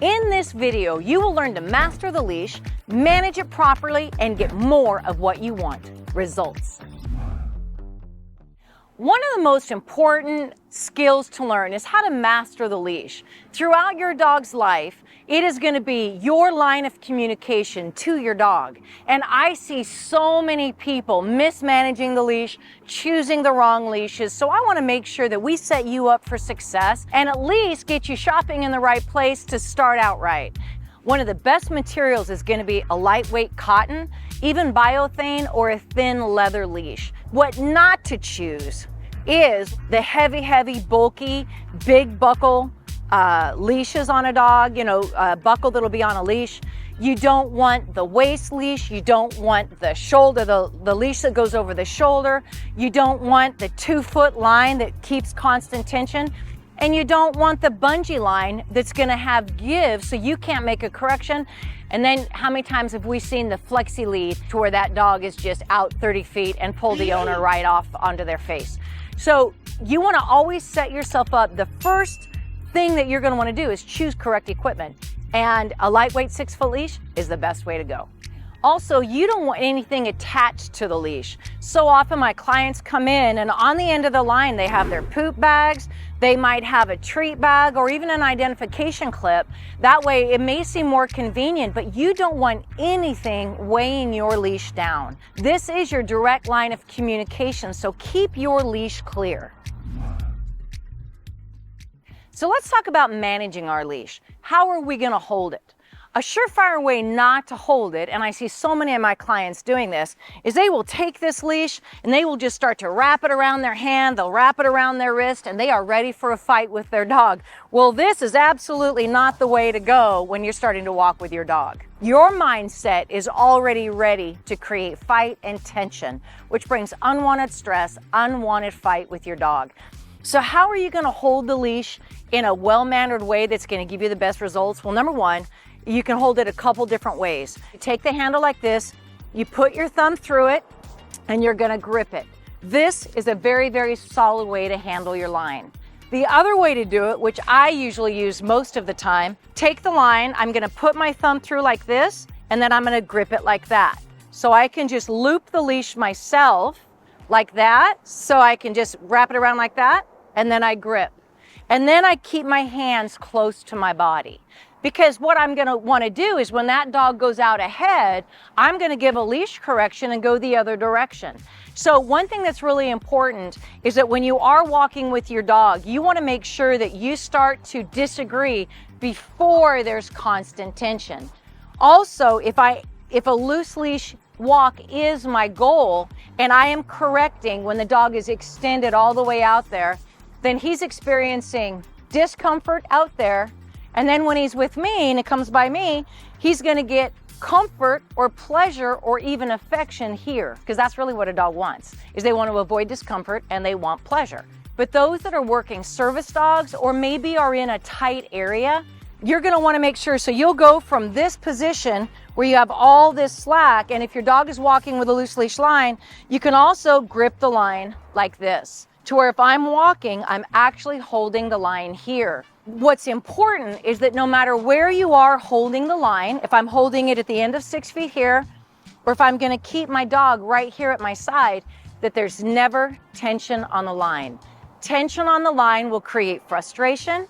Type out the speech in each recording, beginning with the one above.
In this video, you will learn to master the leash, manage it properly, and get more of what you want, results. One of the most important skills to learn is how to master the leash. Throughout your dog's life, it is going to be your line of communication to your dog. And I see so many people mismanaging the leash, choosing the wrong leashes. So I want to make sure that we set you up for success and at least get you shopping in the right place to start out right. One of the best materials is going to be a lightweight cotton, even biothane, or a thin leather leash. What not to choose is the heavy, bulky, big buckle leashes on a dog, a buckle that'll be on a leash. You don't want the waist leash. You don't want the shoulder, the leash that goes over the shoulder. You don't want the 2-foot line that keeps constant tension. And you don't want the bungee line that's gonna have give so you can't make a correction. And then how many times have we seen the flexi lead to where that dog is just out 30 feet and pull the owner right off onto their face? So you wanna always set yourself up. The first thing that you're gonna wanna do is choose correct equipment. And a lightweight 6-foot leash is the best way to go. Also, you don't want anything attached to the leash. So often my clients come in and on the end of the line, they have their poop bags, they might have a treat bag or even an identification clip. That way it may seem more convenient, but you don't want anything weighing your leash down. This is your direct line of communication, so keep your leash clear. So let's talk about managing our leash. How are we gonna hold it? A surefire way not to hold it, and I see so many of my clients doing this, is they will take this leash and they will just start to wrap it around their hand, they'll wrap it around their wrist, and they are ready for a fight with their dog. Well, this is absolutely not the way to go when you're starting to walk with your dog. Your mindset is already ready to create fight and tension, which brings unwanted stress, unwanted fight with your dog. So how are you gonna hold the leash in a well-mannered way that's gonna give you the best results? Well, number one, you can hold it a couple different ways. You take the handle like this, you put your thumb through it, and you're gonna grip it. This is a very solid way to handle your line. The other way to do it, which I usually use most of the time, take the line, I'm gonna put my thumb through like this, and then I'm gonna grip it like that. So I can just loop the leash myself like that, so I can just wrap it around like that, and then I grip. And then I keep my hands close to my body. Because what I'm gonna wanna do is when that dog goes out ahead, I'm gonna give a leash correction and go the other direction. So one thing that's really important is that when you are walking with your dog, you wanna make sure that you start to disagree before there's constant tension. Also, if a loose leash walk is my goal and I am correcting when the dog is extended all the way out there, then he's experiencing discomfort out there. And then when he's with me and it comes by me, he's gonna get comfort or pleasure or even affection here, because that's really what a dog wants, is they want to avoid discomfort and they want pleasure. But those that are working service dogs or maybe are in a tight area, you're gonna wanna make sure, so you'll go from this position where you have all this slack, and if your dog is walking with a loose leash line, you can also grip the line like this, to where if I'm walking, I'm actually holding the line here. What's important is that no matter where you are holding the line, if I'm holding it at the end of 6 feet here, or if I'm gonna keep my dog right here at my side, that there's never tension on the line. Tension on the line will create frustration.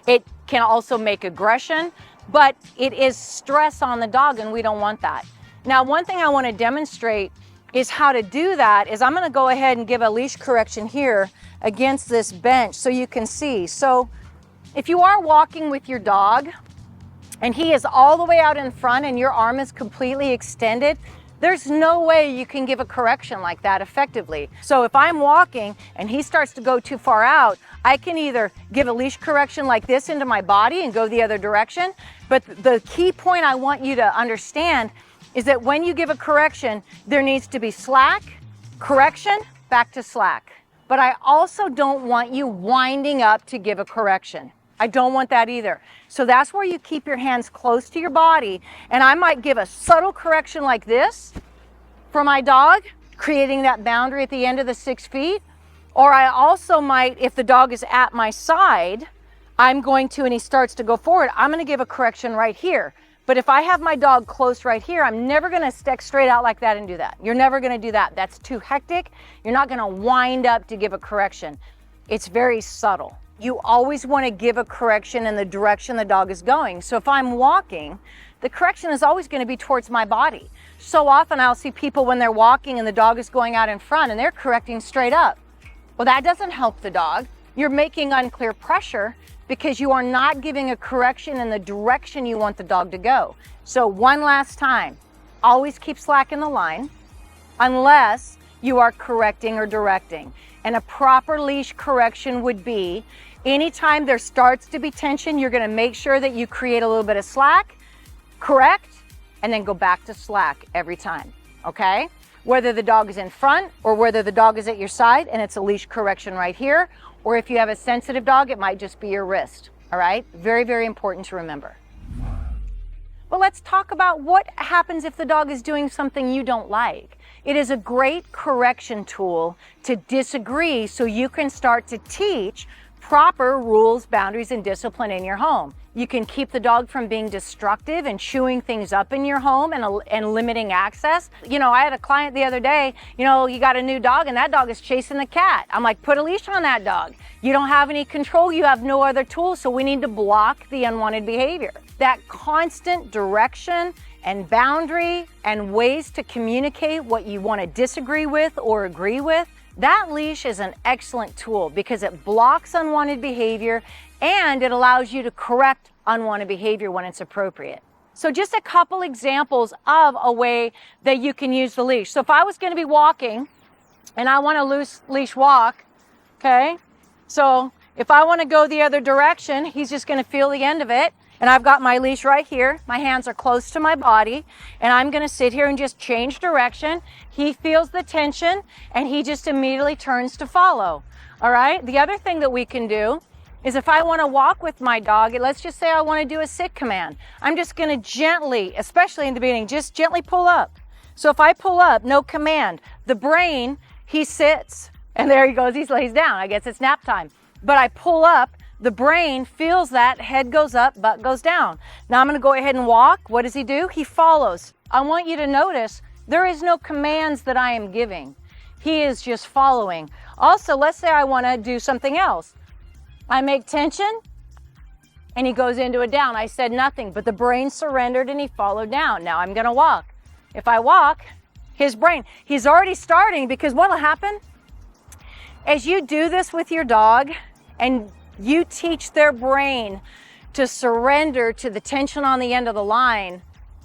It can also make aggression, but it is stress on the dog and we don't want that. Now, one thing I wanna demonstrate is how to do that is I'm gonna go ahead and give a leash correction here against this bench so you can see. So if you are walking with your dog and he is all the way out in front and your arm is completely extended, there's no way you can give a correction like that effectively. So if I'm walking and he starts to go too far out, I can either give a leash correction like this into my body and go the other direction, but the key point I want you to understand is that when you give a correction, there needs to be slack, correction, back to slack. But I also don't want you winding up to give a correction. I don't want that either. So that's where you keep your hands close to your body, and I might give a subtle correction like this for my dog, creating that boundary at the end of the 6 feet. Or I also might, if the dog is at my side, I'm going to, and he starts to go forward, I'm going to give a correction right here. But if I have my dog close right here, I'm never going to stick straight out like that and do that. You're never going to do that. That's too hectic. You're not going to wind up to give a correction. It's very subtle. You always want to give a correction in the direction the dog is going. So if I'm walking, the correction is always going to be towards my body. So often I'll see people when they're walking and the dog is going out in front and they're correcting straight up. Well, that doesn't help the dog. You're making unclear pressure because you are not giving a correction in the direction you want the dog to go. So one last time, always keep slack in the line unless you are correcting or directing. And a proper leash correction would be anytime there starts to be tension, you're going to make sure that you create a little bit of slack, correct, and then go back to slack every time, okay? Whether the dog is in front or whether the dog is at your side and it's a leash correction right here, or if you have a sensitive dog, it might just be your wrist, all right? Very, very important to remember. Well, let's talk about what happens if the dog is doing something you don't like. It is a great correction tool to disagree so you can start to teach proper rules, boundaries, and discipline in your home. You can keep the dog from being destructive and chewing things up in your home and limiting access. You know, I had a client the other day, you know, you got a new dog and that dog is chasing the cat. I'm like, put a leash on that dog. You don't have any control, you have no other tools, so we need to block the unwanted behavior. That constant direction and boundary and ways to communicate what you want to disagree with or agree with, that leash is an excellent tool because it blocks unwanted behavior and it allows you to correct unwanted behavior when it's appropriate. So just a couple examples of a way that you can use the leash. So if I was going to be walking and I want to loose leash walk, okay, so if I want to go the other direction, he's just going to feel the end of it. And I've got my leash right here. My hands are close to my body. And I'm going to sit here and just change direction. He feels the tension and he just immediately turns to follow. All right. The other thing that we can do is if I want to walk with my dog, let's just say I want to do a sit command. I'm just going to gently, especially in the beginning, just gently pull up. So if I pull up, no command, the brain, he sits and there he goes. He lays down. I guess it's nap time. But I pull up. The brain feels that, head goes up, butt goes down. Now I'm going to go ahead and walk. What does he do? He follows. I want you to notice there is no commands that I am giving. He is just following. Also, let's say I want to do something else. I make tension and he goes into a down. I said nothing, but the brain surrendered and he followed down. Now I'm going to walk. If I walk, his brain, he's already starting because what will happen? As you do this with your dog and you teach their brain to surrender to the tension on the end of the line,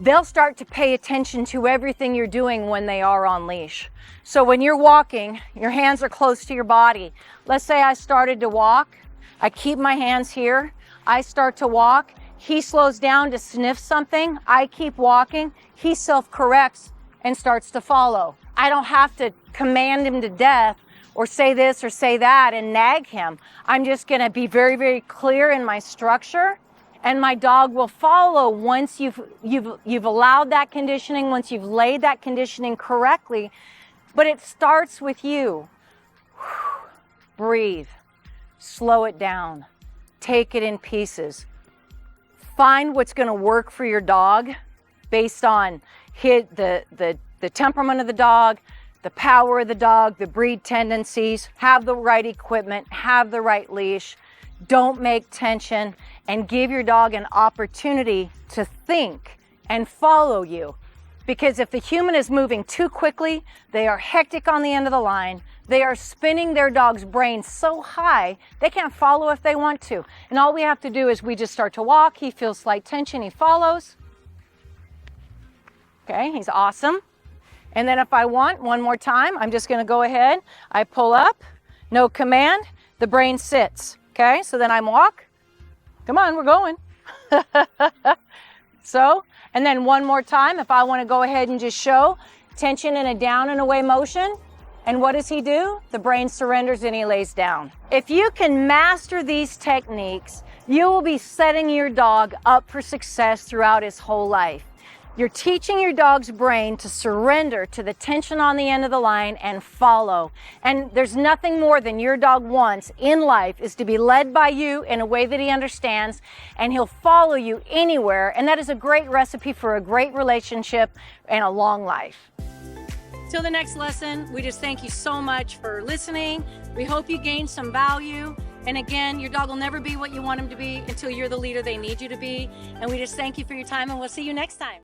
they'll start to pay attention to everything you're doing when they are on leash. So when you're walking, your hands are close to your body. Let's say I started to walk. I keep my hands here. I start to walk. He slows down to sniff something. I keep walking. He self-corrects and starts to follow. I don't have to command him to death or say this or say that and nag him. I'm just going to be very, very clear in my structure, and my dog will follow once you've allowed that conditioning, once you've laid that conditioning correctly. But it starts with you. Breathe. Slow it down. Take it in pieces. Find what's going to work for your dog based on the temperament of the dog, the power of the dog, the breed tendencies. Have the right equipment, have the right leash. Don't make tension, and give your dog an opportunity to think and follow you. Because if the human is moving too quickly, they are hectic on the end of the line. They are spinning their dog's brain so high, they can't follow if they want to. And all we have to do is we just start to walk. He feels slight tension, he follows. Okay, he's awesome. And then if I want one more time, I'm just going to go ahead. I pull up, no command, the brain sits. Okay, so then I walk. Come on, we're going. So, and then one more time, if I want to go ahead and just show tension in a down and away motion. And what does he do? The brain surrenders and he lays down. If you can master these techniques, you will be setting your dog up for success throughout his whole life. You're teaching your dog's brain to surrender to the tension on the end of the line and follow. And there's nothing more than your dog wants in life is to be led by you in a way that he understands, and he'll follow you anywhere. And that is a great recipe for a great relationship and a long life. Till the next lesson, we just thank you so much for listening. We hope you gained some value. And again, your dog will never be what you want him to be until you're the leader they need you to be. And we just thank you for your time, and we'll see you next time.